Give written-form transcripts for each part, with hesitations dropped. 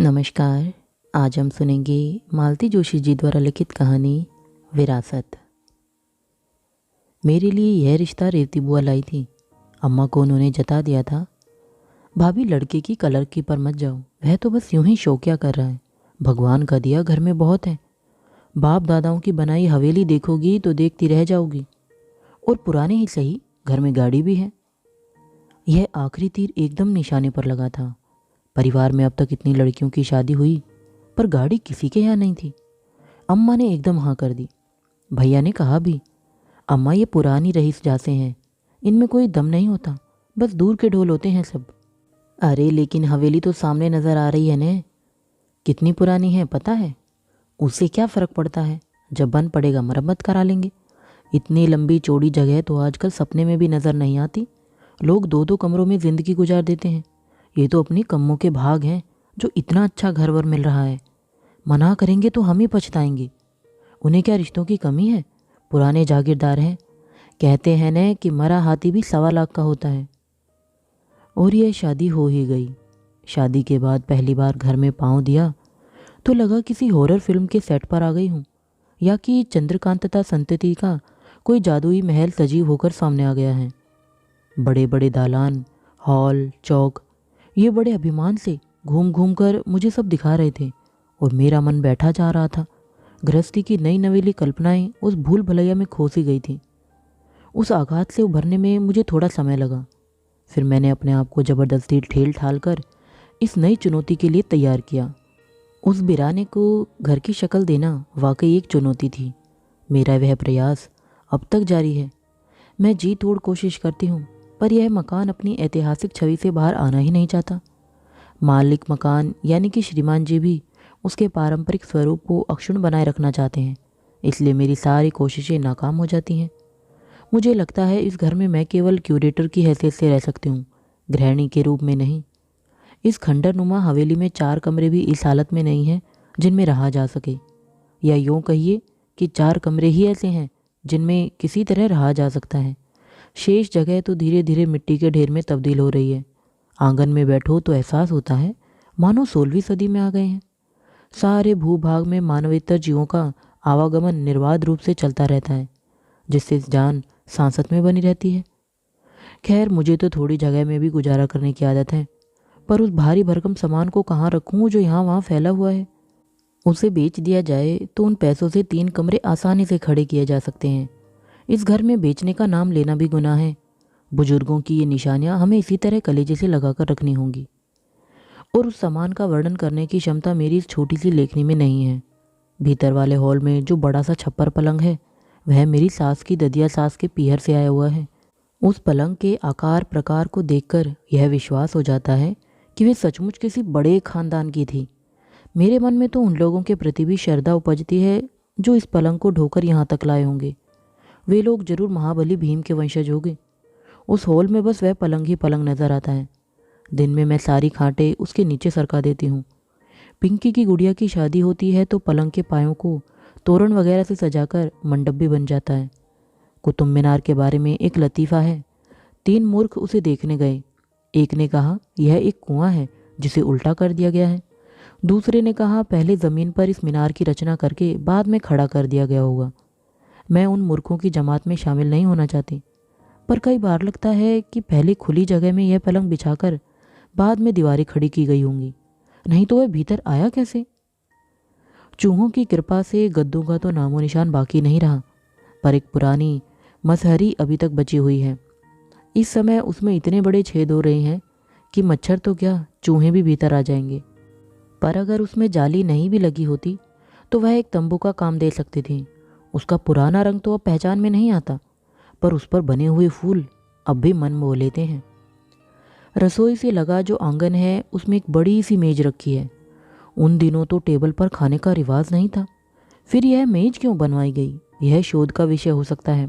नमस्कार। आज हम सुनेंगे मालती जोशी जी द्वारा लिखित कहानी विरासत। मेरे लिए यह रिश्ता रेवती बुआ लाई थी। अम्मा को उन्होंने जता दिया था, भाभी लड़के की कलर की पर मत जाओ, वह तो बस यूं ही शौकिया कर रहा है, भगवान का दिया घर में बहुत है। बाप दादाओं की बनाई हवेली देखोगी तो देखती रह जाओगी, और पुराने ही सही घर में गाड़ी भी है। यह आखिरी तीर एकदम निशाने पर लगा था। परिवार में अब तक इतनी लड़कियों की शादी हुई, पर गाड़ी किसी के यहाँ नहीं थी। अम्मा ने एकदम हाँ कर दी। भैया ने कहा भी, अम्मा ये पुरानी रईस जासे हैं, इनमें कोई दम नहीं होता, बस दूर के ढोल होते हैं सब। अरे लेकिन हवेली तो सामने नज़र आ रही है ने, कितनी पुरानी है पता है? उससे क्या फ़र्क पड़ता है, जब बन पड़ेगा मरम्मत करा लेंगे। इतनी लंबी चौड़ी जगह तो आजकल सपने में भी नज़र नहीं आती। लोग दो दो कमरों में ज़िंदगी गुजार देते हैं। ये तो अपनी कम्मों के भाग हैं जो इतना अच्छा घर वर मिल रहा है। मना करेंगे तो हम ही पछताएंगे। उन्हें क्या रिश्तों की कमी है? पुराने जागीरदार हैं, कहते हैं न कि मरा हाथी भी 1.25 लाख का होता है। और यह शादी हो ही गई। शादी के बाद पहली बार घर में पाँव दिया तो लगा किसी हॉरर फिल्म के सेट पर आ गई हूँ, या कि चंद्रकांतता संतति का कोई जादुई महल सजीव होकर सामने आ गया है। बड़े बड़े दालान, हॉल, चौक, ये बड़े अभिमान से घूम घूम कर मुझे सब दिखा रहे थे, और मेरा मन बैठा जा रहा था। गृहस्थी की नई नवेली कल्पनाएं उस भूल भलैया में खो सी गई थी। उस आघात से उभरने में मुझे थोड़ा समय लगा। फिर मैंने अपने आप को ज़बरदस्ती ठेल ठाल कर इस नई चुनौती के लिए तैयार किया। उस बिराने को घर की शक्ल देना वाकई एक चुनौती थी। मेरा वह प्रयास अब तक जारी है। मैं जी तोड़ कोशिश करती हूँ, पर यह मकान अपनी ऐतिहासिक छवि से बाहर आना ही नहीं चाहता। मालिक मकान यानी कि श्रीमान जी भी उसके पारंपरिक स्वरूप को अक्षुण्ण बनाए रखना चाहते हैं, इसलिए मेरी सारी कोशिशें नाकाम हो जाती हैं। मुझे लगता है इस घर में मैं केवल क्यूरेटर की हैसियत से रह सकती हूँ, गृहिणी के रूप में नहीं। इस खंडरनुमा हवेली में 4 कमरे भी इस हालत में नहीं हैं जिनमें रहा जा सके, या यूँ कहिए कि 4 कमरे ही ऐसे हैं जिनमें किसी तरह रहा जा सकता है। शेष जगह तो धीरे धीरे मिट्टी के ढेर में तब्दील हो रही है। आंगन में बैठो तो एहसास होता है मानो 16वीं सदी में आ गए हैं। सारे भूभाग में मानवेतर जीवों का आवागमन निर्बाध रूप से चलता रहता है, जिससे जान सांसत में बनी रहती है। खैर, मुझे तो थोड़ी जगह में भी गुजारा करने की आदत है, पर उस भारी भरकम सामान को कहाँ रखूँ जो यहाँ वहाँ फैला हुआ है। उसे बेच दिया जाए तो उन पैसों से 3 कमरे आसानी से खड़े किए जा सकते हैं। इस घर में बेचने का नाम लेना भी गुनाह है। बुजुर्गों की ये निशानियाँ हमें इसी तरह कलेजे से लगाकर रखनी होंगी, और उस सामान का वर्णन करने की क्षमता मेरी इस छोटी सी लेखनी में नहीं है। भीतर वाले हॉल में जो बड़ा सा छप्पर पलंग है, वह मेरी सास की ददिया सास के पीहर से आया हुआ है। उस पलंग के आकार प्रकार को देखकर यह विश्वास हो जाता है कि वे सचमुच किसी बड़े खानदान की थी। मेरे मन में तो उन लोगों के प्रति भी श्रद्धा उपजती है जो इस पलंग को ढोकर यहाँ तक लाए होंगे। वे लोग जरूर महाबली भीम के वंशज होंगे। उस हॉल में बस वह पलंग ही पलंग नज़र आता है। दिन में मैं सारी खांटे उसके नीचे सरका देती हूँ। पिंकी की गुड़िया की शादी होती है तो पलंग के पायों को तोरण वगैरह से सजाकर मंडप भी बन जाता है। कुतुब मीनार के बारे में एक लतीफ़ा है। 3 मूर्ख उसे देखने गए। एक ने कहा यह एक कुआं है जिसे उल्टा कर दिया गया है। दूसरे ने कहा पहले ज़मीन पर इस मीनार की रचना करके बाद में खड़ा कर दिया गया होगा। मैं उन मूर्खों की जमात में शामिल नहीं होना चाहती, पर कई बार लगता है कि पहले खुली जगह में यह पलंग बिछाकर बाद में दीवारें खड़ी की गई होंगी, नहीं तो वह भीतर आया कैसे? चूहों की कृपा से गद्दों का तो नामो निशान बाकी नहीं रहा, पर एक पुरानी मसहरी अभी तक बची हुई है। इस समय उसमें इतने बड़े छेद हो रहे हैं कि मच्छर तो क्या, चूहे भी भीतर आ जाएंगे। पर अगर उसमें जाली नहीं भी लगी होती तो वह एक तंबू का काम दे सकती थी। उसका पुराना रंग तो अब पहचान में नहीं आता, पर उस पर बने हुए फूल अब भी मन मोह लेते हैं। रसोई से लगा जो आंगन है उसमें एक बड़ी सी मेज रखी है। उन दिनों तो टेबल पर खाने का रिवाज नहीं था, फिर यह मेज क्यों बनवाई गई, यह शोध का विषय हो सकता है।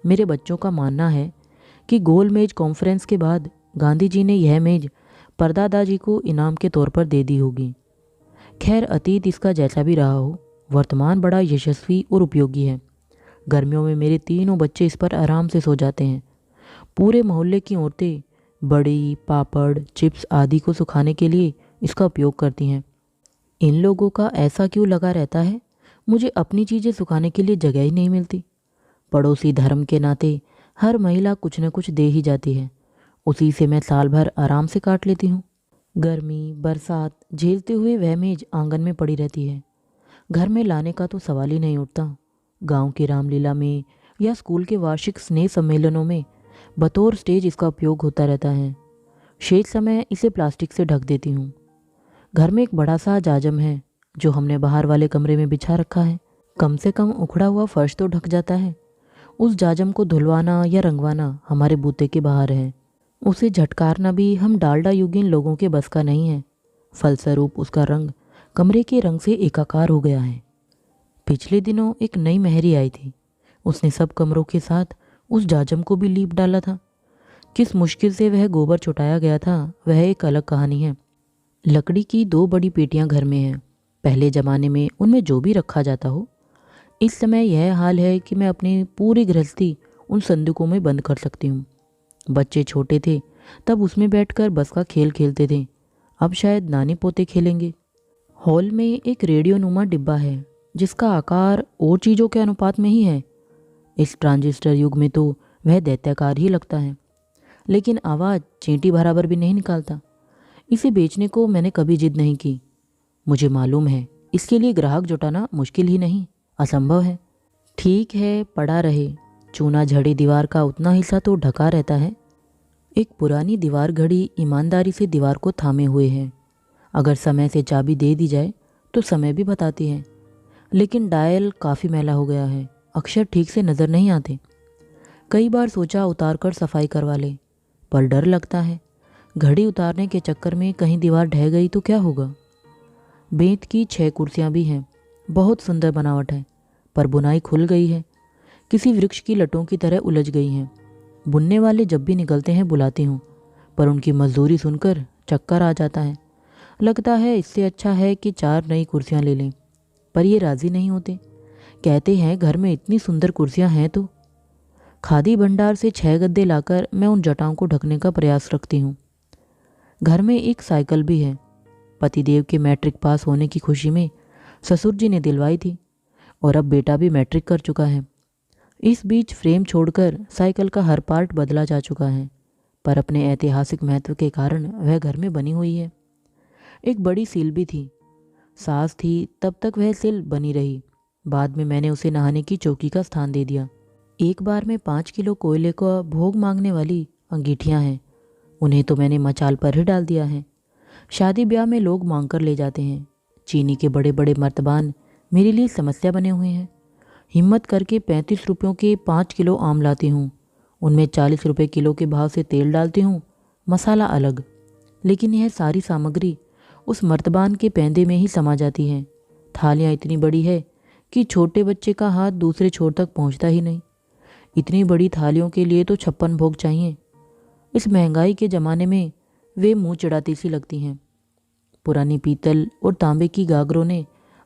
मेरे बच्चों का मानना है कि गोल मेज कॉन्फ्रेंस के बाद गांधी जी ने यह मेज परदादा जी को इनाम के तौर पर दे दी होगी। खैर, अतीत इसका जैसा भी रहा हो, वर्तमान बड़ा यशस्वी और उपयोगी है। गर्मियों में मेरे 3 बच्चे इस पर आराम से सो जाते हैं। पूरे मोहल्ले की औरतें बड़ी, पापड़, चिप्स आदि को सुखाने के लिए इसका उपयोग करती हैं। इन लोगों का ऐसा क्यों लगा रहता है? मुझे अपनी चीज़ें सुखाने के लिए जगह ही नहीं मिलती। पड़ोसी धर्म के नाते हर महिला कुछ न कुछ दे ही जाती है, उसी से मैं साल भर आराम से काट लेती हूँ। गर्मी बरसात झेलते हुए वह मेज आंगन में पड़ी रहती है। घर में लाने का तो सवाल ही नहीं उठता। गांव की रामलीला में या स्कूल के वार्षिक स्नेह सम्मेलनों में बतौर स्टेज इसका उपयोग होता रहता है। शेष समय इसे प्लास्टिक से ढक देती हूँ। घर में एक बड़ा सा जाजम है जो हमने बाहर वाले कमरे में बिछा रखा है। कम से कम उखड़ा हुआ फर्श तो ढक जाता है। उस जाजम को धुलवाना या रंगवाना हमारे बूते के बाहर है। उसे झटकारना भी हम डालडा युगीन लोगों के बस का नहीं है। फलस्वरूप उसका रंग कमरे के रंग से एकाकार हो गया है। पिछले दिनों एक नई मेहरी आई थी। उसने सब कमरों के साथ उस जाजम को भी लीप डाला था। किस मुश्किल से वह गोबर छुटाया गया था वह एक अलग कहानी है। लकड़ी की 2 बड़ी पेटियां घर में हैं। पहले ज़माने में उनमें जो भी रखा जाता हो। इस समय यह हाल है कि मैं अपनी पूरी गृहस्थी उन संदूकों में बंद कर सकती हूँ। बच्चे छोटे थे तब उसमें बैठकर बस का खेल खेलते थे। अब शायद नानी पोते खेलेंगे। हॉल में एक रेडियोनुमा डिब्बा है जिसका आकार और चीज़ों के अनुपात में ही है। इस ट्रांजिस्टर युग में तो वह दैत्याकार ही लगता है, लेकिन आवाज़ चींटी बराबर भी नहीं निकालता। इसे बेचने को मैंने कभी जिद नहीं की। मुझे मालूम है इसके लिए ग्राहक जुटाना मुश्किल ही नहीं, असंभव है। ठीक है, पड़ा रहे। चूना झड़ी दीवार का उतना हिस्सा तो ढका रहता है। एक पुरानी दीवार घड़ी ईमानदारी से दीवार को थामे हुए है। अगर समय से चाबी दे दी जाए तो समय भी बताती है, लेकिन डायल काफ़ी मैला हो गया है। अक्षर ठीक से नज़र नहीं आते। कई बार सोचा उतार कर सफाई करवा ले, पर डर लगता है घड़ी उतारने के चक्कर में कहीं दीवार ढह गई तो क्या होगा। बेंत की 6 कुर्सियाँ भी हैं। बहुत सुंदर बनावट है, पर बुनाई खुल गई है, किसी वृक्ष की लटों की तरह उलझ गई हैं। बुनने वाले जब भी निकलते हैं बुलाती हूँ, पर उनकी मजदूरी सुनकर चक्कर आ जाता है। लगता है इससे अच्छा है कि 4 नई कुर्सियाँ ले लें, पर ये राज़ी नहीं होते। कहते हैं घर में इतनी सुंदर कुर्सियाँ हैं तो। खादी भंडार से 6 गद्दे लाकर मैं उन जटाओं को ढकने का प्रयास रखती हूँ। घर में एक साइकिल भी है। पतिदेव के मैट्रिक पास होने की खुशी में ससुर जी ने दिलवाई थी, और अब बेटा भी मैट्रिक कर चुका है। इस बीच फ्रेम छोड़कर साइकिल का हर पार्ट बदला जा चुका है, पर अपने ऐतिहासिक महत्व के कारण वह घर में बनी हुई है। एक बड़ी सील भी थी। सास थी तब तक वह सील बनी रही। बाद में मैंने उसे नहाने की चौकी का स्थान दे दिया। एक बार में 5 किलो कोयले का भोग मांगने वाली अंगीठियाँ हैं, उन्हें तो मैंने मचाल पर ही डाल दिया है। शादी ब्याह में लोग मांग कर ले जाते हैं। चीनी के बड़े बड़े मर्तबान मेरे लिए समस्या बने हुए हैं। हिम्मत करके 35 रुपयों के 5 किलो आम लाती हूँ। उनमें 40 रुपये किलो के भाव से तेल डालती हूँ, मसाला अलग। लेकिन यह सारी सामग्री उस मर्तबान के पैंदे में ही समा जाती है। थालियाँ इतनी बड़ी है कि छोटे बच्चे का हाथ दूसरे छोर तक पहुँचता ही नहीं। इतनी बड़ी थालियों के लिए तो 56 भोग चाहिए। इस महंगाई के ज़माने में वे मुँह चिढ़ाती सी लगती हैं। पुरानी पीतल और तांबे की गागरों ने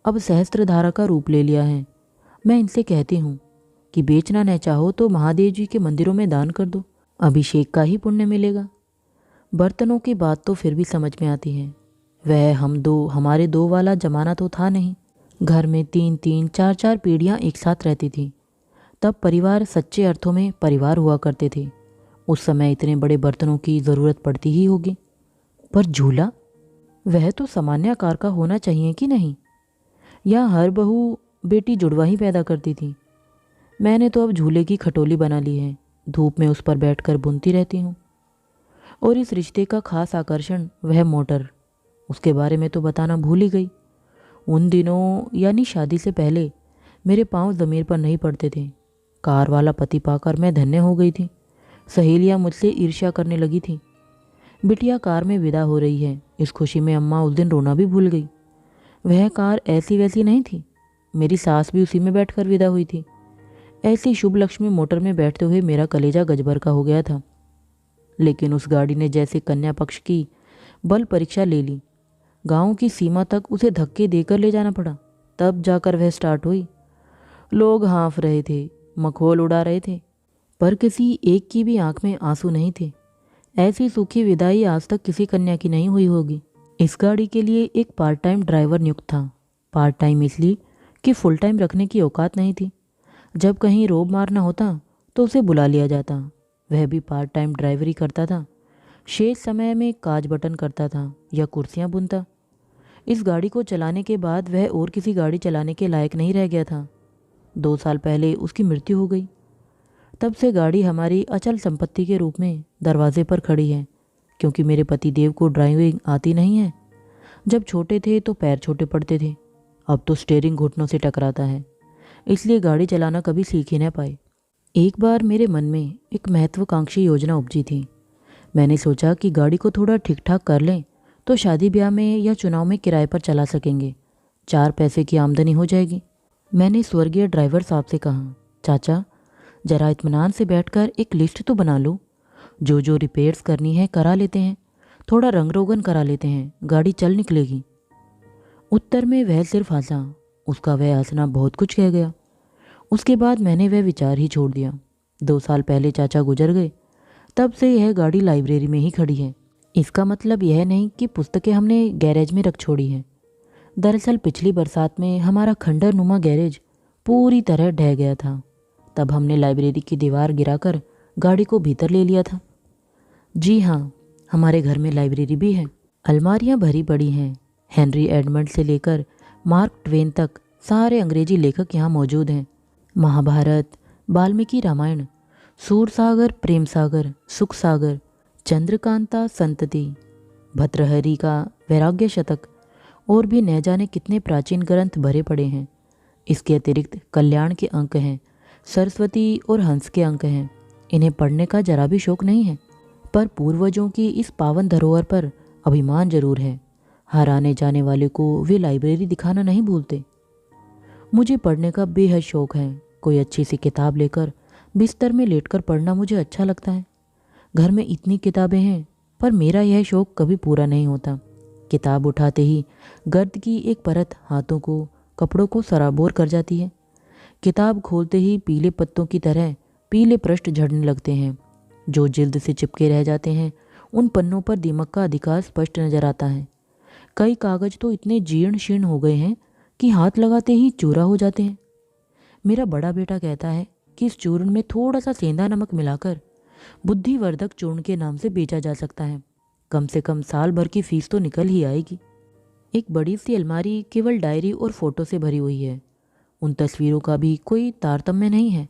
अब सहस्त्रधारा का रूप ले लिया है। मैं इनसे कहती हूँ कि बेचना न चाहो तो महादेव जी के मंदिरों में दान कर दो, अभिषेक का ही पुण्य मिलेगा। बर्तनों की बात तो फिर भी समझ में आती है। वह हमारे दो वाला जमाना तो था नहीं। घर में 3-3, 4-4 पीढ़ियाँ एक साथ रहती थीं। तब परिवार सच्चे अर्थों में परिवार हुआ करते थे। उस समय इतने बड़े बर्तनों की ज़रूरत पड़ती ही होगी। पर झूला, वह तो सामान्य आकार का होना चाहिए कि नहीं? या हर बहू बेटी जुड़वा ही पैदा करती थी? मैंने तो अब झूले की खटोली बना ली है। धूप में उस पर बैठकर बुनती रहती हूँ। और इस रिश्ते का खास आकर्षण वह मोटर, उसके बारे में तो बताना भूल ही गई। उन दिनों यानी शादी से पहले मेरे पांव ज़मीर पर नहीं पड़ते थे। कार वाला पति पाकर मैं धन्य हो गई थी। सहेलियाँ मुझसे ईर्ष्या करने लगी थी। बिटिया कार में विदा हो रही है, इस खुशी में अम्मा उस दिन रोना भी भूल गई। वह कार ऐसी वैसी नहीं थी, मेरी सास भी उसी में बैठकर विदा हुई थी। ऐसी शुभ लक्ष्मी मोटर में बैठते हुए मेरा कलेजा गजभर का हो गया था। लेकिन उस गाड़ी ने जैसे कन्या पक्ष की बल परीक्षा ले ली। गांव की सीमा तक उसे धक्के देकर ले जाना पड़ा, तब जाकर वह स्टार्ट हुई। लोग हाँफ रहे थे, मखौल उड़ा रहे थे, पर किसी एक की भी आंख में आंसू नहीं थे। ऐसी सूखी विदाई आज तक किसी कन्या की नहीं हुई होगी। इस गाड़ी के लिए एक पार्ट टाइम ड्राइवर नियुक्त था। पार्ट टाइम इसलिए कि फुल टाइम रखने की औकात नहीं थी। जब कहीं रोब मारना होता तो उसे बुला लिया जाता। वह भी पार्ट टाइम ड्राइवरी करता था। शेष समय में काज बटन करता था या कुर्सियां बुनता। इस गाड़ी को चलाने के बाद वह और किसी गाड़ी चलाने के लायक नहीं रह गया था। 2 साल पहले उसकी मृत्यु हो गई। तब से गाड़ी हमारी अचल संपत्ति के रूप में दरवाजे पर खड़ी है, क्योंकि मेरे पति देव को ड्राइविंग आती नहीं है। जब छोटे थे तो पैर छोटे पड़ते थे, अब तो स्टीयरिंग घुटनों से टकराता है, इसलिए गाड़ी चलाना कभी सीख ही न पाए। एक बार मेरे मन में एक महत्वाकांक्षी योजना उपजी थी। मैंने सोचा कि गाड़ी को थोड़ा ठीक ठाक कर लें तो शादी ब्याह में या चुनाव में किराए पर चला सकेंगे, 4 पैसे की आमदनी हो जाएगी। मैंने स्वर्गीय ड्राइवर साहब से कहा, चाचा जरा इत्मीनान से बैठकर एक लिस्ट तो बना लो, जो जो रिपेयर्स करनी है करा लेते हैं, थोड़ा रंग रोगन करा लेते हैं, गाड़ी चल निकलेगी। उत्तर में वह सिर्फ हंसा। उसका वह हंसना बहुत कुछ कह गया। उसके बाद मैंने वह विचार ही छोड़ दिया। 2 साल पहले चाचा गुजर गए, तब से यह गाड़ी लाइब्रेरी में ही खड़ी है। इसका मतलब यह नहीं कि पुस्तकें हमने गैरेज में रख छोड़ी हैं। दरअसल पिछली बरसात में हमारा खंडर नुमा गैरेज पूरी तरह ढह गया था। तब हमने लाइब्रेरी की दीवार गिराकर गाड़ी को भीतर ले लिया था। जी हाँ, हमारे घर में लाइब्रेरी भी है। अलमारियाँ भरी पड़ी हैं। हेनरी एडमंड से लेकर मार्क ट्वेन तक सारे अंग्रेजी लेखक यहाँ मौजूद हैं। महाभारत, वाल्मीकि रामायण, सूरसागर, प्रेम सागर, सुख सागर, चंद्रकांता संतति, भर्तृहरि का वैराग्य शतक और भी न जाने कितने प्राचीन ग्रंथ भरे पड़े हैं। इसके अतिरिक्त कल्याण के अंक हैं, सरस्वती और हंस के अंक हैं। इन्हें पढ़ने का जरा भी शौक नहीं है, पर पूर्वजों की इस पावन धरोहर पर अभिमान जरूर है। हर आने जाने वाले को वे लाइब्रेरी दिखाना नहीं भूलते। मुझे पढ़ने का बेहद शौक है। कोई अच्छी सी किताब लेकर बिस्तर में लेटकर पढ़ना मुझे अच्छा लगता है। घर में इतनी किताबें हैं, पर मेरा यह शौक कभी पूरा नहीं होता। किताब उठाते ही गर्द की एक परत हाथों को, कपड़ों को सराबोर कर जाती है। किताब खोलते ही पीले पत्तों की तरह पीले पृष्ठ झड़ने लगते हैं। जो जिल्द से चिपके रह जाते हैं, उन पन्नों पर दीमक का अधिकार स्पष्ट नजर आता है। कई कागज तो इतने जीर्ण शीर्ण हो गए हैं कि हाथ लगाते ही चूरा हो जाते हैं। मेरा बड़ा बेटा कहता है कि इस चूर्ण में थोड़ा सा सेंधा नमक मिलाकर बुद्धिवर्धक चूर्ण के नाम से बेचा जा सकता है। कम से कम साल भर की फीस तो निकल ही आएगी। एक बड़ी सी अलमारी केवल डायरी और फोटो से भरी हुई है। उन तस्वीरों का भी कोई तारतम्य नहीं है।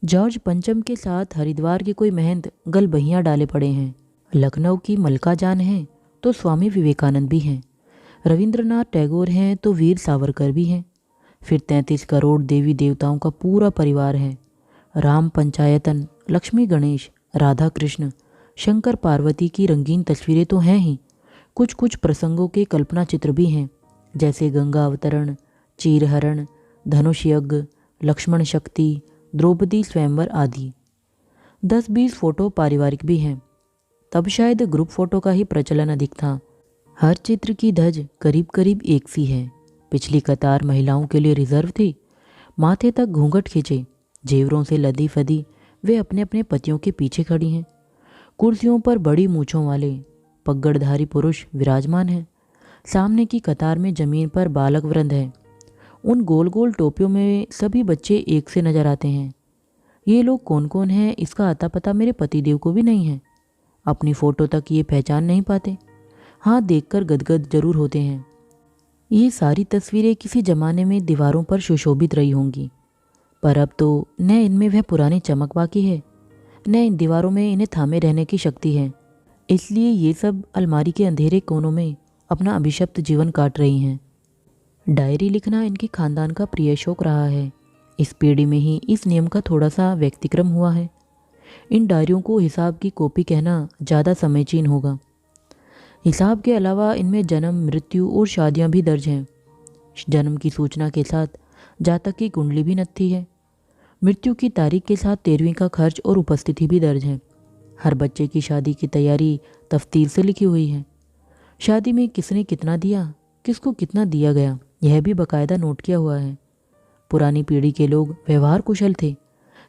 जॉर्ज पंचम के साथ हरिद्वार के कोई महंत गलबहियाँ डाले पड़े हैं। लखनऊ की मलका जान है तो स्वामी विवेकानंद भी हैं। रविंद्रनाथ टैगोर हैं तो वीर सावरकर भी हैं। फिर 33 करोड़ देवी देवताओं का पूरा परिवार है। राम पंचायतन, लक्ष्मी गणेश, राधा कृष्ण, शंकर पार्वती की रंगीन तस्वीरें तो हैं ही, कुछ कुछ प्रसंगों के कल्पना चित्र भी हैं, जैसे गंगा अवतरण, चीरहरण, धनुष यज्ञ, लक्ष्मण शक्ति, द्रौपदी स्वयंवर आदि। 10-20 फोटो पारिवारिक भी हैं। तब शायद ग्रुप फोटो का ही प्रचलन अधिक था। हर चित्र की धज करीब करीब एक सी है। पिछली कतार महिलाओं के लिए रिजर्व थी। माथे तक घूंघट खींचे, जेवरों से लदी फदी वे अपने अपने पतियों के पीछे खड़ी हैं। कुर्सियों पर बड़ी मूछों वाले पगड़धारी पुरुष विराजमान हैं। सामने की कतार में जमीन पर बालक वृंद है। उन गोल गोल टोपियों में सभी बच्चे एक से नजर आते हैं। ये लोग कौन कौन हैं इसका अता पता मेरे पतिदेव को भी नहीं है। अपनी फ़ोटो तक ये पहचान नहीं पाते। हाँ, देखकर गदगद जरूर होते हैं। ये सारी तस्वीरें किसी ज़माने में दीवारों पर सुशोभित रही होंगी, पर अब तो न इनमें वह पुरानी चमक बाकी है, न इन दीवारों में इन्हें थामे रहने की शक्ति है। इसलिए ये सब अलमारी के अंधेरे कोनों में अपना अभिशप्त जीवन काट रही हैं। डायरी लिखना इनके खानदान का प्रिय शौक रहा है। इस पीढ़ी में ही इस नियम का थोड़ा सा व्यतिक्रम हुआ है। इन डायरियों को हिसाब की कॉपी कहना ज़्यादा समयचीन होगा। हिसाब के अलावा इनमें जन्म, मृत्यु और शादियां भी दर्ज हैं। जन्म की सूचना के साथ जातक की कुंडली भी नत्थी है। मृत्यु की तारीख के साथ 13वीं का खर्च और उपस्थिति भी दर्ज है। हर बच्चे की शादी की तैयारी तफ्तीर से लिखी हुई है। शादी में किसने कितना दिया, किसको कितना दिया गया, यह भी बाकायदा नोट किया हुआ है। पुरानी पीढ़ी के लोग व्यवहार कुशल थे।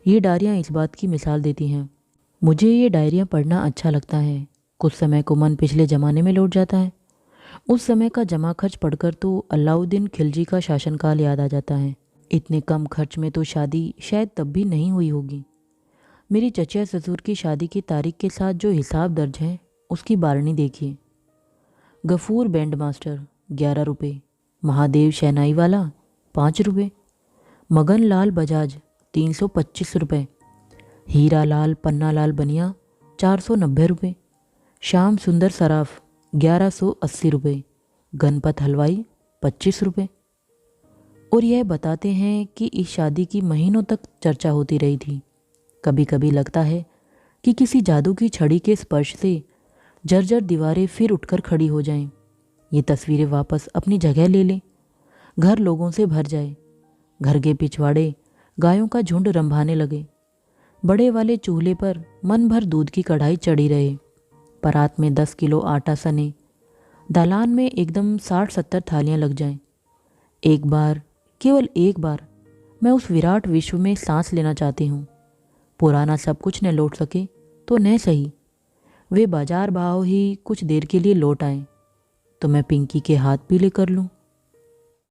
ये डायरियाँ इस बात की मिसाल देती हैं। मुझे ये डायरियाँ पढ़ना अच्छा लगता है। कुछ समय को मन पिछले ज़माने में लौट जाता है। उस समय का जमा खर्च पढ़कर तो अलाउद्दीन खिलजी का शासनकाल याद आ जाता है। इतने कम खर्च में तो शादी शायद तब भी नहीं हुई होगी। मेरी चचा ससुर की शादी की तारीख के साथ जो हिसाब दर्ज है उसकी बारणी देखिए। गफूर बैंड मास्टर 11 रुपये, महादेव शहनाई वाला 5 रुपये, मगन लाल बजाज 325 रुपये, हीरा लाल पन्ना लाल बनिया 490 रुपये, श्याम सुंदर सराफ 1180 रुपये, गणपत हलवाई 25 रुपये। और यह बताते हैं कि इस शादी की महीनों तक चर्चा होती रही थी। कभी कभी लगता है कि किसी जादू की छड़ी के स्पर्श से जर्जर दीवारें फिर उठकर खड़ी हो जाएं, ये तस्वीरें वापस अपनी जगह ले लें, घर लोगों से भर जाए, घर के पिछवाड़े गायों का झुंड रंभाने लगे, बड़े वाले चूल्हे पर मन भर दूध की कढ़ाई चढ़ी रहे, परात में 10 किलो आटा सने, दालान में एकदम 60-70 थालियां लग जाएं। एक बार, केवल एक बार मैं उस विराट विश्व में सांस लेना चाहती हूँ। पुराना सब कुछ न लौट सके तो न सही, वे बाजार भाव ही कुछ देर के लिए लौट आए तो मैं पिंकी के हाथ पीले कर लूँ।